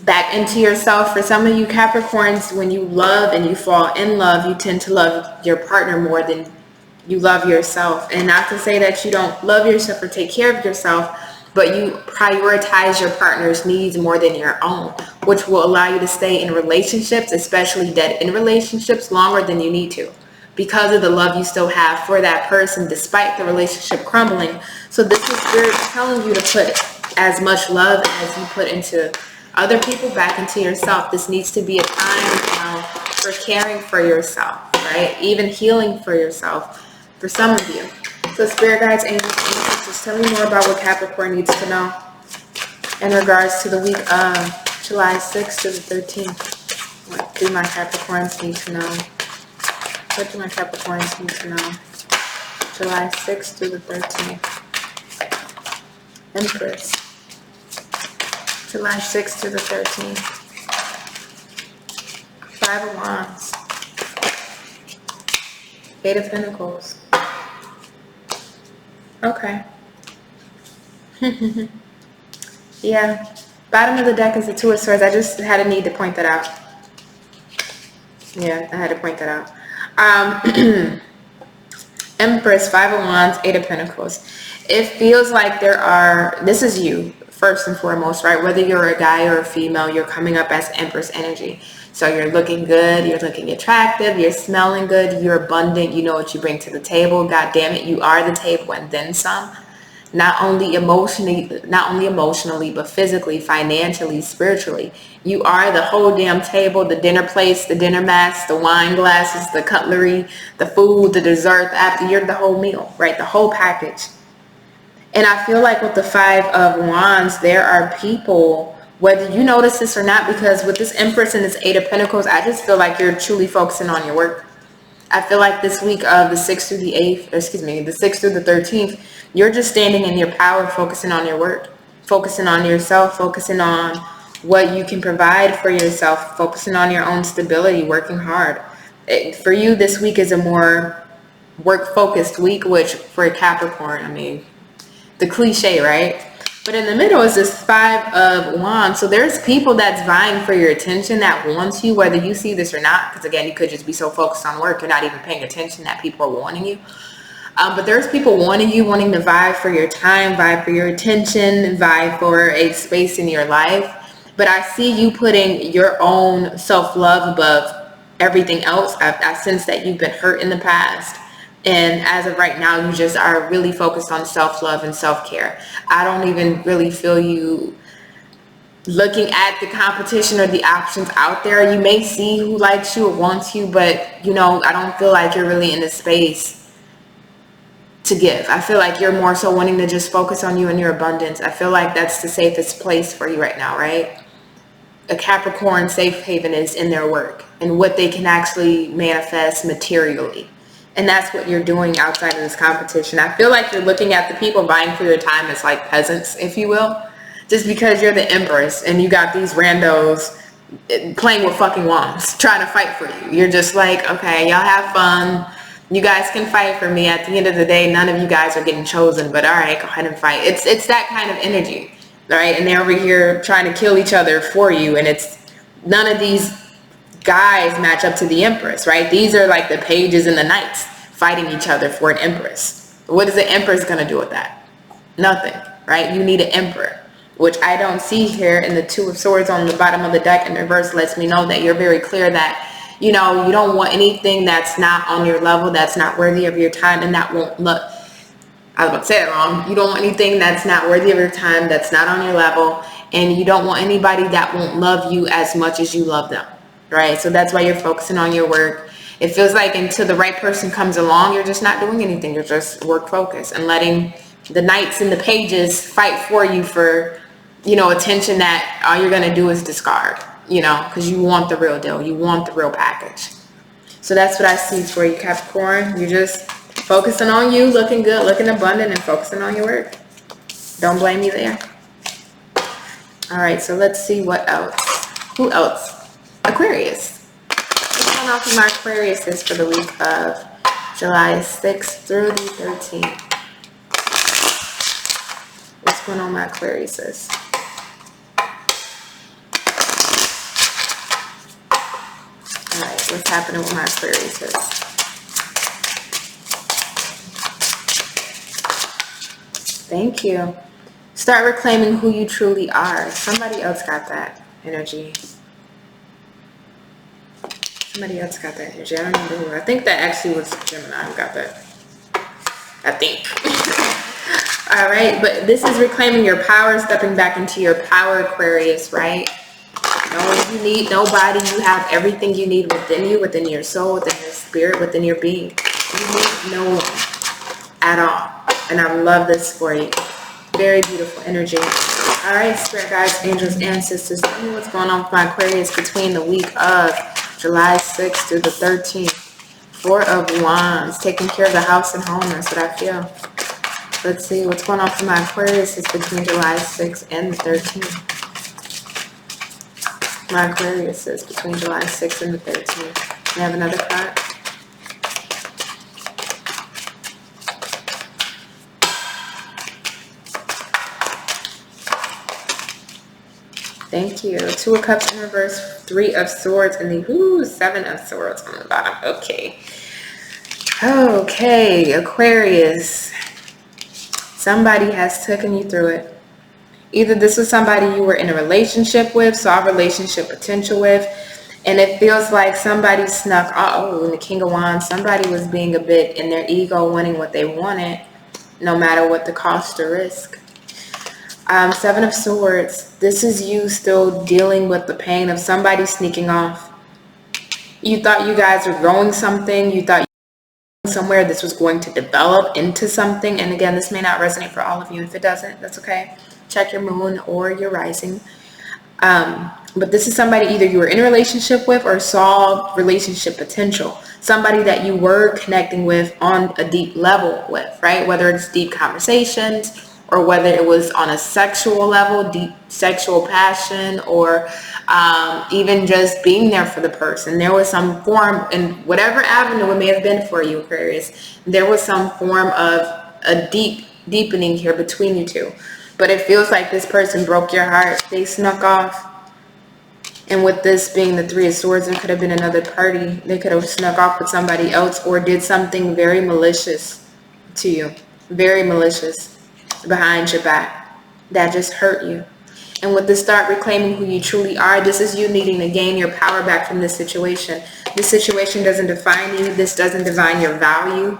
back into yourself. For some of you Capricorns, when you love and you fall in love, you tend to love your partner more than you love yourself. And not to say that you don't love yourself or take care of yourself, but you prioritize your partner's needs more than your own, which will allow you to stay in relationships, especially dead-end relationships, longer than you need to, because of the love you still have for that person despite the relationship crumbling. So this is Spirit telling you to put as much love as you put into other people back into yourself. This needs to be a time now for caring for yourself, right? Even healing for yourself for some of you. So Spirit guides, angels, just tell me more about what Capricorn needs to know in regards to the week of July 6th to the 13th. What do my Capricorns need to know? What do my Capricorns need to know? July 6th to the 13th. Empress. July 6th to the 13th. Five of Wands. Eight of Pentacles. Okay. Yeah. Bottom of the deck is the Two of Swords. I just had a need to point that out. Yeah, I had to point that out. Empress, Five of Wands, Eight of Pentacles. It feels like there are, this is you, first and foremost, right? Whether you're a guy or a female, you're coming up as Empress energy. So you're looking good, you're looking attractive, you're smelling good, you're abundant, you know what you bring to the table. God damn it, you are the table and then some. Not only emotionally, but physically, financially, spiritually. You are the whole damn table, the dinner plates, the dinner mats, the wine glasses, the cutlery, the food, the dessert, after you're the whole meal, right? The whole package. And I feel like with the Five of Wands, there are people, whether you notice this or not, because with this Empress and this Eight of Pentacles, I just feel like you're truly focusing on your work. I feel like this week of the 6th through the 8th, or excuse me, the 6th through the 13th, you're just standing in your power, focusing on your work, focusing on yourself, focusing on what you can provide for yourself, focusing on your own stability, working hard. For you, this week is a more work-focused week, which for a Capricorn, I mean, the cliche, right? But in the middle is this Five of Wands. So there's people that's vying for your attention, that wants you, whether you see this or not. Because again, you could just be so focused on work, you're not even paying attention that people are wanting you. But there's people wanting you, wanting to vie for your time, vie for your attention, vie for a space in your life. But I see you putting your own self-love above everything else. I sense that you've been hurt in the past. And as of right now, you just are really focused on self-love and self-care. I don't even really feel you looking at the competition or the options out there. You may see who likes you or wants you, but, you know, I don't feel like you're really in the space to give. I feel like you're more so wanting to just focus on you and your abundance. I feel like that's the safest place for you right now, right? A Capricorn safe haven is in their work and what they can actually manifest materially. And that's what you're doing outside of this competition. I feel like you're looking at the people vying for your time as like peasants, if you will. Just because you're the Empress and you got these randos playing with fucking wands, trying to fight for you. You're just like, okay, y'all have fun. You guys can fight for me. At the end of the day, none of you guys are getting chosen, but all right, go ahead and fight. It's that kind of energy, right? And they're over here trying to kill each other for you. And it's none of these guys match up to the Empress, right? These are like the pages and the knights fighting each other for an Empress. What is the Empress going to do with that? Nothing, right? You need an Emperor, which I don't see here. And the Two of Swords on the bottom of the deck in reverse lets me know that you're very clear that, you know, you don't want anything that's not on your level, that's not worthy of your time, and that won't look, I was about to say it wrong. You don't want anything that's not worthy of your time, that's not on your level, and you don't want anybody that won't love you as much as you love them. Right? So that's why you're focusing on your work. It feels like until the right person comes along, you're just not doing anything. You're just work focused and letting the knights and the pages fight for you for, you know, attention that all you're going to do is discard, you know, because you want the real deal. You want the real package. So that's what I see for you, Capricorn. You're just focusing on you, looking good, looking abundant, and focusing on your work. Don't blame me there. All right, so let's see what else. Who else? Aquarius. What's going on for my Aquariuses for the week of July 6th through the 13th? What's going on, my Aquariuses? Alright, what's happening with my Aquariuses? Thank you. Start reclaiming who you truly are. Somebody else got that energy. Somebody else got that energy. I don't remember who. I think that actually was Gemini who got that. I think. All right, but this is reclaiming your power, stepping back into your power, Aquarius, right? No, you need nobody. You have everything you need within you, within your soul, within your spirit, within your being. You need no one at all. And I love this for you. Very beautiful energy. All right, spirit guides, angels, ancestors, tell me what's going on with my Aquarius between the week of July 6th through the 13th. Four of Wands, taking care of the house and home. That's what I feel. Let's see what's going on for my Aquarius is between July 6th and the 13th. My Aquarius is between July 6th and the 13th. We have another card. Thank you. Two of Cups in reverse, Three of Swords, and the Seven of Swords on the bottom. Okay. Okay, Aquarius. Somebody has taken you through it. Either this was somebody you were in a relationship with, saw relationship potential with, and it feels like somebody snuck, in the King of Wands, somebody was being a bit in their ego, wanting what they wanted, no matter what the cost or risk. Seven of Swords, this is you still dealing with the pain of somebody sneaking off. You thought you guys were growing something, you thought somewhere this was going to develop into something, and again, this may not resonate for all of you. If it doesn't, that's okay. Check your moon or your rising. But this is somebody either you were in a relationship with or saw relationship potential, somebody that you were connecting with on a deep level with, right? Whether it's deep conversations or whether it was on a sexual level, deep sexual passion, or even just being there for the person. There was some form, in whatever avenue it may have been for you, Aquarius, there was some form of a deepening here between you two. But it feels like this person broke your heart. They snuck off. And with this being the Three of Swords, it could have been another party. They could have snuck off with somebody else or did something very malicious to you. Very malicious behind your back. That just hurt you. And with this, start reclaiming who you truly are. This is you needing to gain your power back from this situation. This situation doesn't define you. This doesn't define your value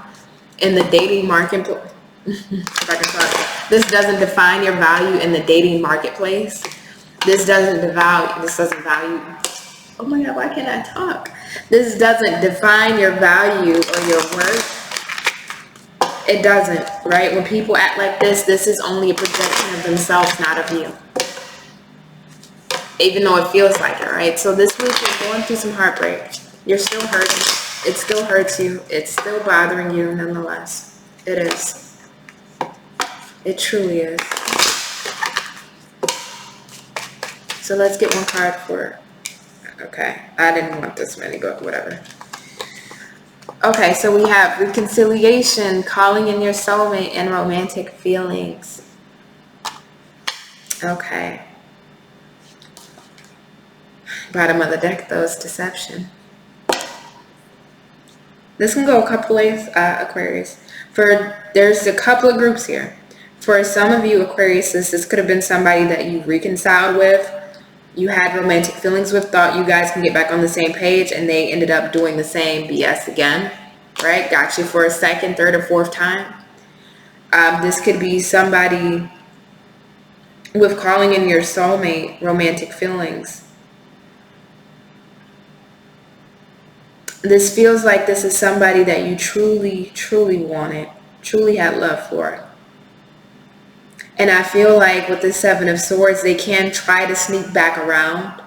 in the dating marketplace. If I can talk. This doesn't define your value in the dating marketplace. This doesn't value. Oh my God, why can't I talk? This doesn't define your value or your worth. It doesn't, right? When people act like this is only a projection of themselves, not of you. Even though it feels like it, right? So this week you're going through some heartbreak. You're still hurting. It still hurts you. It's still bothering you nonetheless. It is. It truly is. So let's get one card for it. Okay, I didn't want this many, but whatever. Okay, so we have reconciliation, calling in your soulmate, and romantic feelings. Okay. Bottom of the deck, though, is deception. This can go a couple ways, Aquarius. There's a couple of groups here. For some of you, Aquarius, this could have been somebody that you reconciled with, you had romantic feelings with, thought you guys can get back on the same page, and they ended up doing the same BS again, right? Got you for a second, third, or fourth time. This could be somebody with calling in your soulmate, romantic feelings. This feels like this is somebody that you truly, truly wanted, truly had love for. And I feel like with the Seven of Swords, they can try to sneak back around,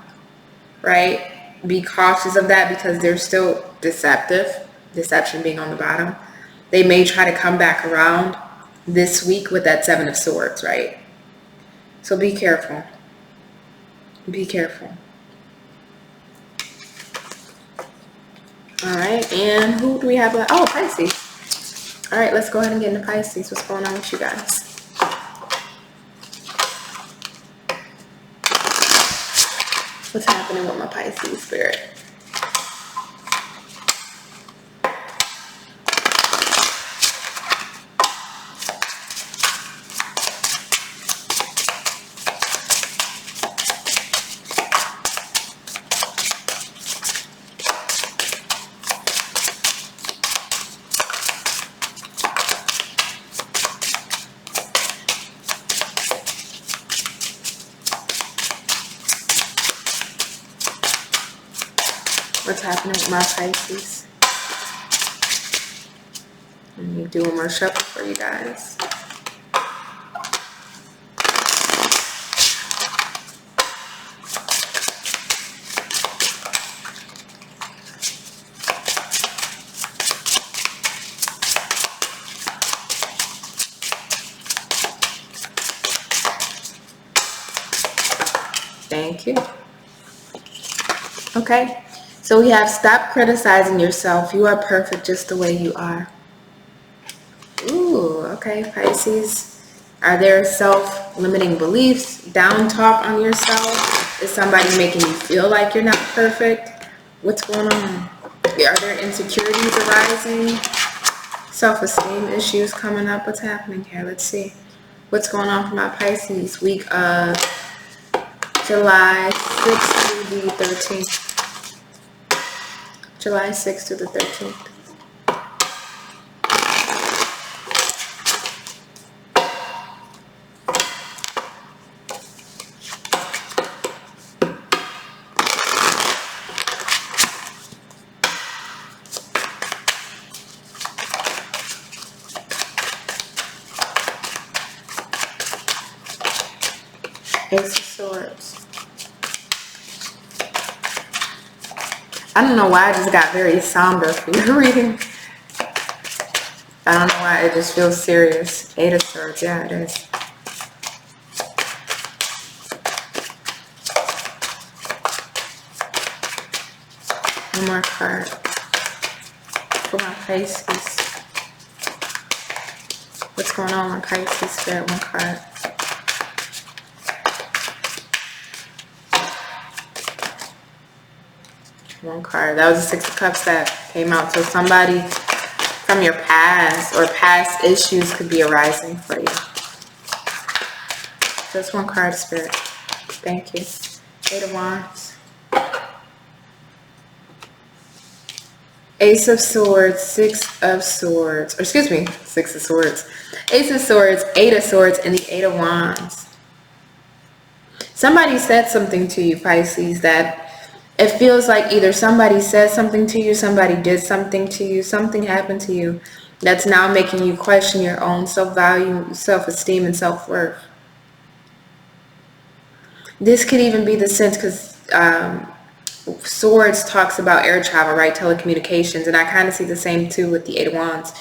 right? Be cautious of that because they're still deceptive, deception being on the bottom. They may try to come back around this week with that Seven of Swords, right? So be careful. Be careful. All right, and who do we have left? Oh, Pisces. All right, let's go ahead and get into Pisces. What's going on with you guys? What's happening with my Pisces spirit? What's happening with my Pisces? Let me do one more shuffle for you guys. Thank you. Okay. So we have stop criticizing yourself. You are perfect just the way you are. Ooh, okay, Pisces. Are there self-limiting beliefs, down talk on yourself? Is somebody making you feel like you're not perfect? What's going on? Are there insecurities arising? Self-esteem issues coming up? What's happening here? Let's see. What's going on for my Pisces? Week of July 6th through the 13th. July 6th through the 13th. Ace of Swords. I don't know why I just got very somber for your reading. I don't know why it just feels serious. Eight of Swords, yeah, it is. One more card for my Pisces. What's going on, my Pisces? Spirit, one card. One card. That was the Six of Cups that came out. So somebody from your past or past issues could be arising for you. Just one card, Spirit. Thank you. Eight of Wands. Ace of Swords, Six of Swords. Or excuse me, Six of Swords. Ace of Swords, Eight of Swords, and the Eight of Wands. Somebody said something to you, Pisces, that it feels like either somebody said something to you, somebody did something to you, something happened to you that's now making you question your own self-value, self-esteem, and self-worth. This could even be the sense, because Swords talks about air travel, right? Telecommunications, and I kind of see the same too with the Eight of Wands.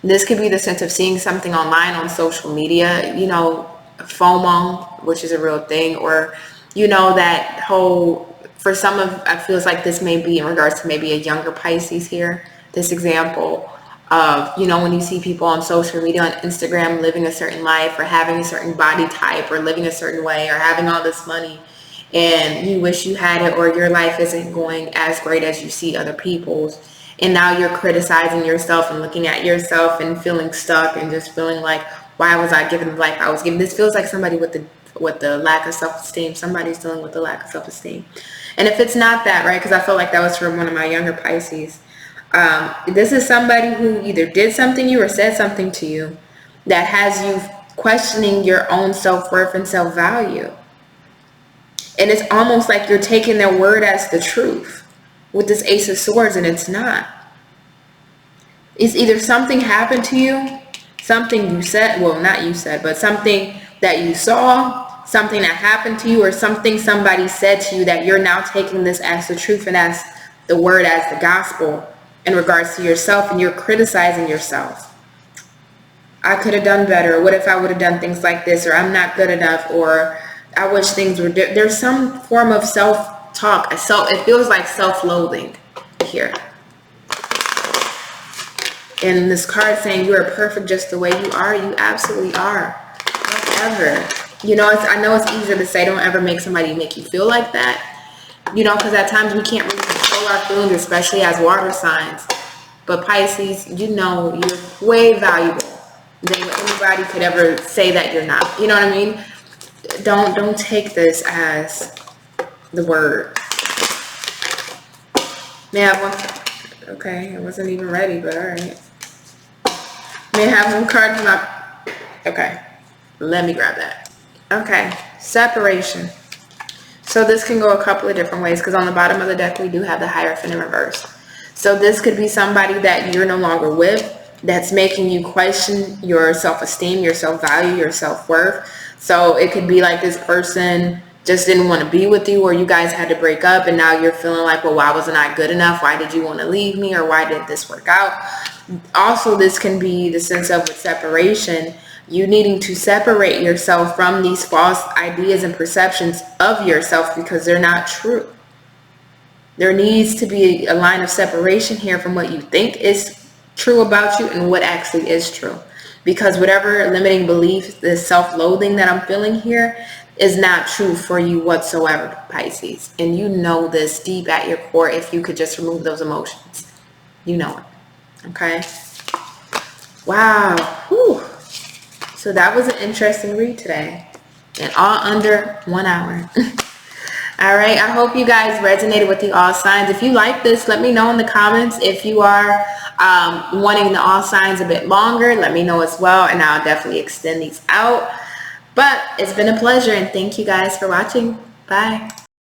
This could be the sense of seeing something online on social media, you know, FOMO, which is a real thing, or, you know, that whole... For some of, I feels like this may be in regards to maybe a younger Pisces here. This example of, you know, when you see people on social media, on Instagram, living a certain life or having a certain body type or living a certain way or having all this money, and you wish you had it, or your life isn't going as great as you see other people's. And now you're criticizing yourself and looking at yourself and feeling stuck and just feeling like, why was I given the life I was given? This feels like somebody with the lack of self-esteem. Somebody's dealing with the lack of self-esteem. And if it's not that, right, because I feel like that was from one of my younger Pisces, this is somebody who either did something to you or said something to you that has you questioning your own self-worth and self-value. And it's almost like you're taking their word as the truth with this Ace of Swords, and it's not. It's either something happened to you, something you said, well, not you said, but something that you saw, something that happened to you, or something somebody said to you that you're now taking this as the truth and as the word, as the gospel in regards to yourself, and you're criticizing yourself. I could have done better. What if I would have done things like this? Or I'm not good enough, or I wish things were different. There's some form of self-talk. It feels like self-loathing here. And this card saying you are perfect just the way you are. You absolutely are. Don't ever. You know, I know it's easier to say don't ever make somebody make you feel like that, you know, because at times we can't really control our feelings, especially as water signs. But Pisces, you know, you're way valuable than what anybody could ever say that you're not. You know what I mean? Don't take this as the word. May I have one? Okay, I wasn't even ready, but all right. May I have one card for my... Okay, let me grab that. Okay, separation. So this can go a couple of different ways, because on the bottom of the deck we do have the Hierophant in reverse. So this could be somebody that you're no longer with, that's making you question your self-esteem, your self-value, your self-worth. So it could be like this person just didn't want to be with you, or you guys had to break up, and now you're feeling like, well, why wasn't I good enough? Why did you want to leave me? Or why did this work out? Also, this can be the sense of with separation, you needing to separate yourself from these false ideas and perceptions of yourself, because they're not true. There needs to be a line of separation here from what you think is true about you and what actually is true. Because whatever limiting belief, this self-loathing that I'm feeling here is not true for you whatsoever, Pisces. And you know this deep at your core if you could just remove those emotions. You know it. Okay? Wow. Whew. So that was an interesting read today, and all under 1 hour. All right, I hope you guys resonated with the all signs. If you like this, let me know in the comments. If you are wanting the all signs a bit longer, let me know as well, and I'll definitely extend these out. But it's been a pleasure, and thank you guys for watching. Bye.